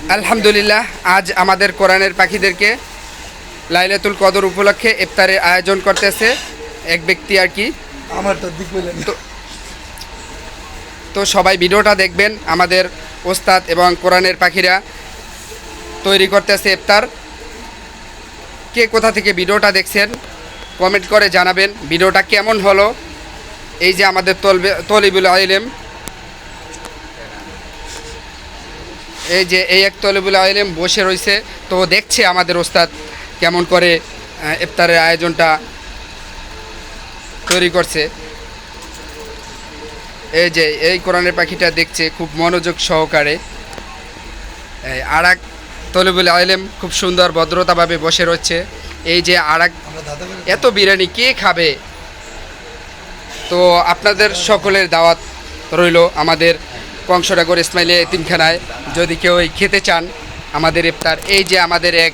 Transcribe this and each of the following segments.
আলহামদুলিল্লাহ, আজ আমাদের কোরআনের পাখিদেরকে লাইলাতুল কদর উপলক্ষে ইফতারের আয়োজন করতেছে এক ব্যক্তি আর কি। আমার তো দিক বললেন তো তো সবাই ভিডিওটা দেখবেন। আমাদের ওস্তাদ এবং কোরআনের পাখিরা তৈরি করতেছে ইফতার। কে কোথা থেকে ভিডিওটা দেখছেন কমেন্ট করে জানাবেন ভিডিওটা কেমন হলো। এই যে আমাদের তলিবুল ইলম, এই যে এই এক তলিবুল ইলম বসে রয়েছে, তো দেখছে আমাদের ওস্তাদ কেমন করে ইফতারের আয়োজনটা তৈরি করছে। এই যে এই কোরআনের পাখিটা দেখছে খুব মনোযোগ সহকারে। আর এক তলিবুল ইলম খুব সুন্দর ভদ্রতাভাবে বসে রয়েছে। এই যে আর এক, আমরা দাদা বলে এত বিরিয়ানি কে খাবে? তো আপনাদের সকলের দাওয়াত রইল আমাদের কংসনগর ইসমাইলিয়া এতিমখানায়, যদি কেউ খেতে চান আমাদের ইফতার। এই যে আমাদের এক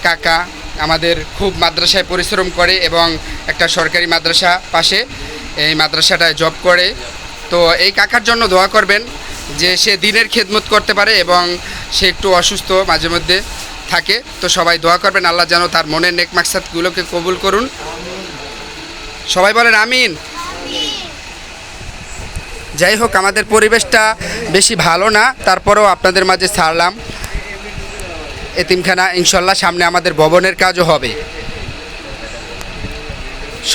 কাকা আমাদের খুব মাদ্রাসায় পরিশ্রম করে এবং একটা সরকারি মাদ্রাসা পাশে, এই মাদ্রাসাটায় জব করে। তো এই কাকার জন্য দোয়া করবেন যে সে দিনের খেদমত করতে পারে এবং সে একটু অসুস্থ মাঝে মধ্যে থাকে। তো সবাই দোয়া করবেন আল্লাহ যেন তার মনের নেক মাকসাদগুলোকে কবুল করুন। সবাই বলেন আমিন। যাই হোক, আমাদের পরিবেশটা বেশি ভালো না, তারপরেও আপনাদের মাঝে ছাড়লাম এতিমখানা। ইনশাল্লাহ সামনে আমাদের ভবনের কাজও হবে।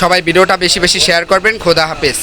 সবাই ভিডিওটা বেশি বেশি শেয়ার করবেন। খোদা হাফেজ।